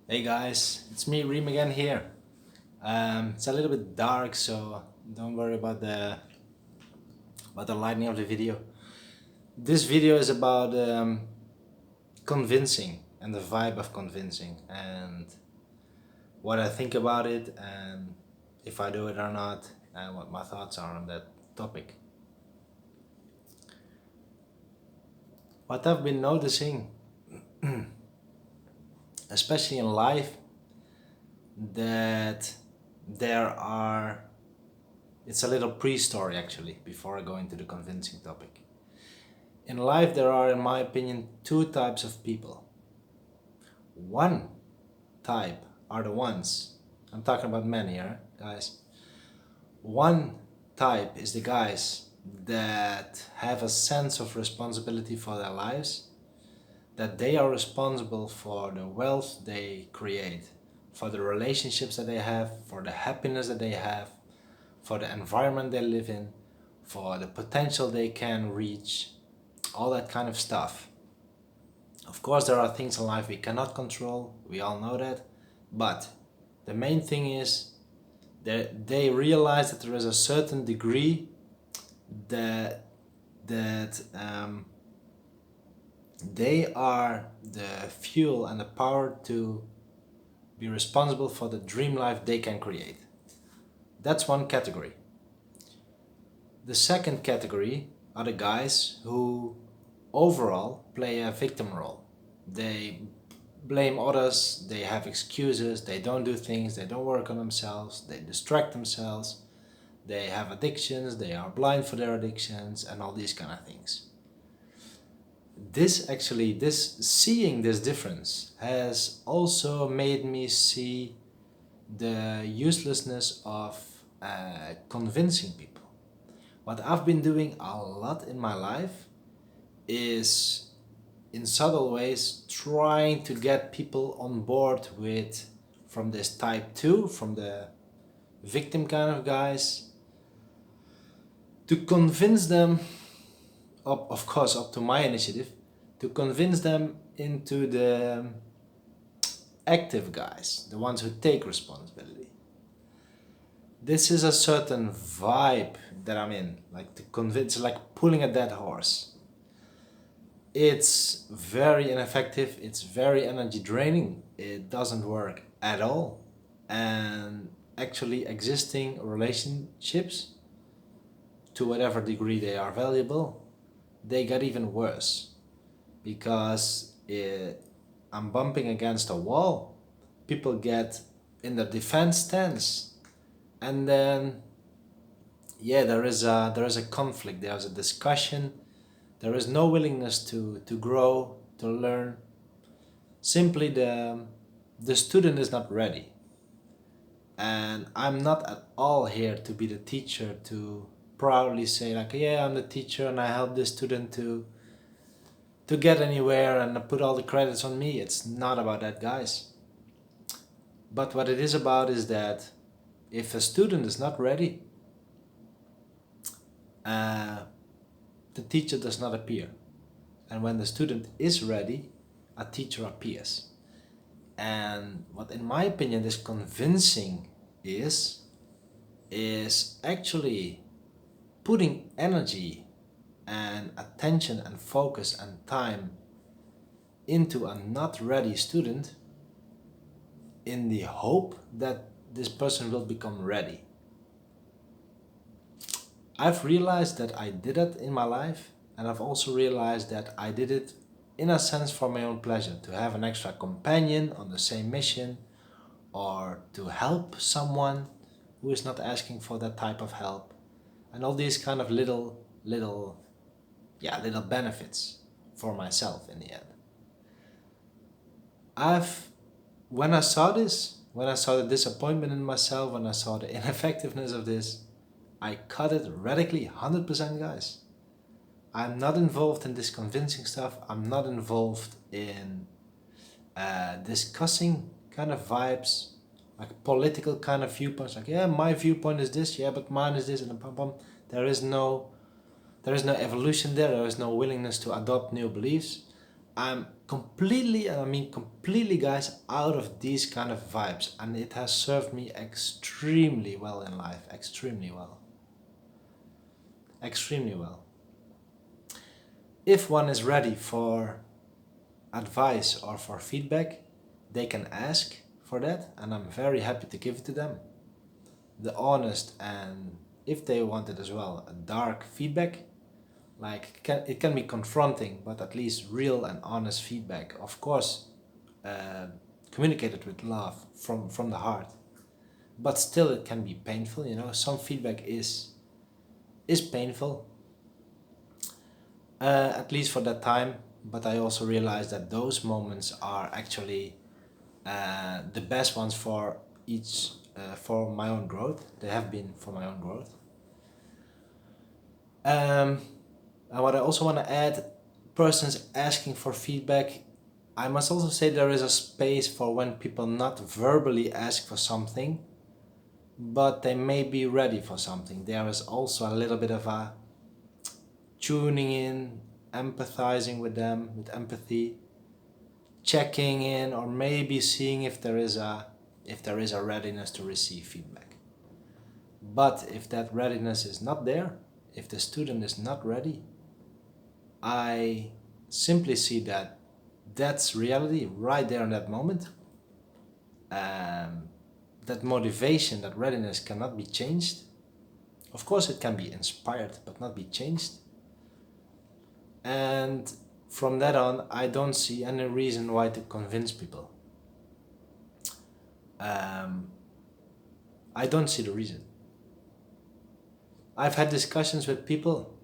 Hey guys, it's me Reem again here. It's a little bit dark, so don't worry about the lighting of the video. This video is about convincing and the vibe of convincing and what I think about it and if I do it or not and what my thoughts are on that topic. What I've been noticing, especially in life, that there are it's a little pre-story actually before I go into the convincing topic. In life, there are, in my opinion, two types of people. One type are the ones, I'm talking about men here, guys. One type is the guys that have a sense of responsibility for their lives, that they are responsible for the wealth they create, for the relationships that they have, for the happiness that they have, for the environment they live in, for the potential they can reach, all that kind of stuff. Of course, there are things in life we cannot control, we all know that, but the main thing is that they realize that there is a certain degree that they are the fuel and the power to be responsible for the dream life they can create. That's one category. The second category are the guys who overall play a victim role. They blame others, they have excuses, they don't do things, they don't work on themselves, they distract themselves, they have addictions, they are blind for their addictions, and all these kind of things. This seeing this difference has also made me see the uselessness of convincing people. What I've been doing a lot in my life is in subtle ways trying to get people on board with from this type 2, from the victim kind of guys, to convince them, of course up to my initiative, to convince them into the active guys, the ones who take responsibility. This is a certain vibe that I'm in, like to convince, like pulling a dead horse. It's very ineffective, it's very energy draining, it doesn't work at all. And actually, existing relationships, to whatever degree they are valuable, they get even worse because I'm bumping against a wall. People get in the defense stance, and then there is a conflict, there's a discussion, there is no willingness to grow, to learn. Simply the student is not ready. And I'm not at all here to be the teacher to proudly say like, yeah, I'm the teacher and I help this student to get anywhere and put all the credits on me. It's not about that, guys. But what it is about is that if a student is not ready, uh, the teacher does not appear. And when the student is ready, a teacher appears. And what, in my opinion, is convincing is actually putting energy and attention and focus and time into a not ready student in the hope that this person will become ready. I've realized that I did it in my life, and I've also realized that I did it in a sense for my own pleasure, to have an extra companion on the same mission, or to help someone who is not asking for that type of help, and all these kind of little benefits for myself in the end. I've when I saw this, when I saw the disappointment in myself, when I saw the ineffectiveness of this, I cut it radically, 100%, guys. I'm not involved in this convincing stuff. I'm not involved in discussing kind of vibes, like political kind of viewpoints. Like, yeah, my viewpoint is this, yeah, but mine is this, and pum pum. There is no, there is no evolution there. There is no willingness to adopt new beliefs. I'm completely, and I mean completely, guys, out of these kind of vibes, and it has served me extremely well in life. Extremely well. Extremely well. If one is ready for advice or for feedback, they can ask for that, and I'm very happy to give it to them. The honest, and if they want it as well, a dark feedback, like it can be confronting, but at least real and honest feedback, of course, uh, communicated with love from the heart, but still it can be painful, you know. Some feedback is painful, at least for that time, but I also realize that those moments are actually the best ones for each, for my own growth. They have been for my own growth. And what I also want to add, persons asking for feedback, I must also say there is a space for when people not verbally ask for something, but they may be ready for something. There is also a little bit of a tuning in, empathizing with them with empathy, checking in, or maybe seeing if there is a readiness to receive feedback. But if that readiness is not there, if the student is not ready, I simply see that that's reality right there in that moment. That motivation, that readiness cannot be changed. Of course, it can be inspired, but not be changed. And from that on, I don't see any reason why to convince people. I don't see the reason. I've had discussions with people.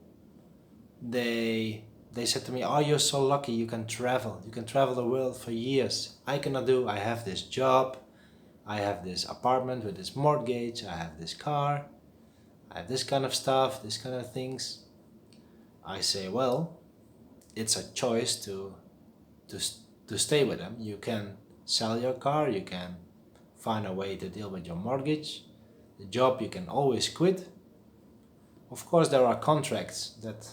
They said to me, "Oh, you're so lucky. You can travel. You can travel the world for years. I cannot do. I have this job. I have this apartment with this mortgage. I have this car. I have this kind of stuff. This kind of things." I say, well, it's a choice to stay with them. You can sell your car. You can find a way to deal with your mortgage. The job you can always quit. Of course, there are contracts that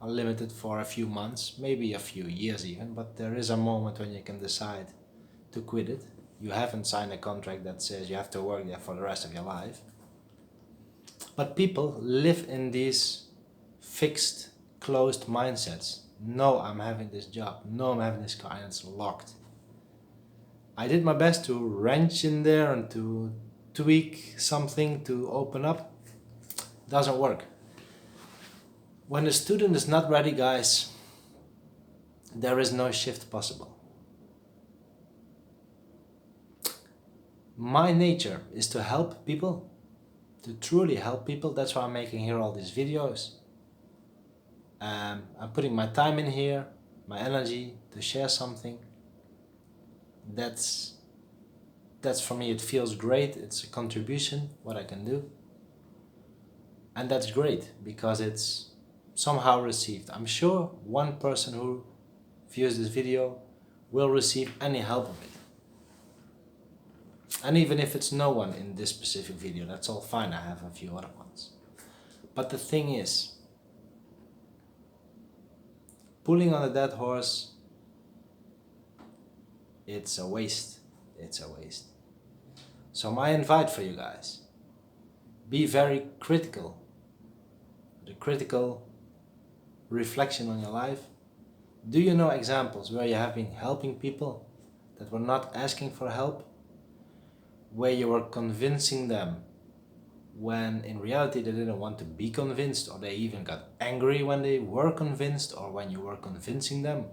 are limited for a few months, maybe a few years even, but there is a moment when you can decide to quit it. You haven't signed a contract that says you have to work there for the rest of your life. But people live in these fixed, closed mindsets. No, I'm having this job. No, I'm having this car, and it's locked. I did my best to wrench in there and to tweak something to open up. Doesn't work. When the student is not ready, guys, there is no shift possible. My nature is to help people, to truly help people. That's why I'm making here all these videos. I'm putting my time in here, my energy to share something. That's for me, it feels great. It's a contribution, what I can do. And that's great because it's somehow received. I'm sure one person who views this video will receive any help of it. And even if it's no one in this specific video, that's all fine. I have a few other ones. But the thing is, pulling on a dead horse, it's a waste. It's a waste. So my invite for you guys, be very critical. The critical reflection on your life. Do you know examples where you have been helping people that were not asking for help? Where you were convincing them when in reality they didn't want to be convinced, or they even got angry when they were convinced or when you were convincing them?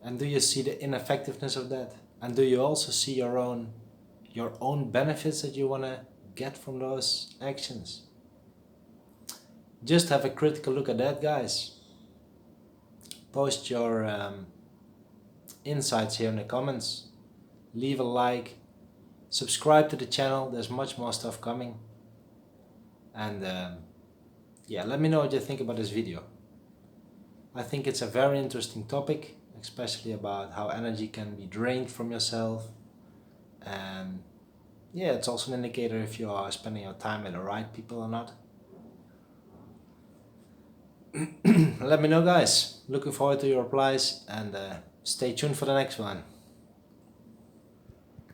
And do you see the ineffectiveness of that? And do you also see your own benefits that you want to get from those actions? Just have a critical look at that, guys. Post your insights here in the comments. Leave a like. Subscribe to the channel. There's much more stuff coming. And yeah, let me know what you think about this video. I think it's a very interesting topic, especially about how energy can be drained from yourself. And yeah, it's also an indicator if you are spending your time with the right people or not. Let me know, guys. Looking forward to your replies, and stay tuned for the next one.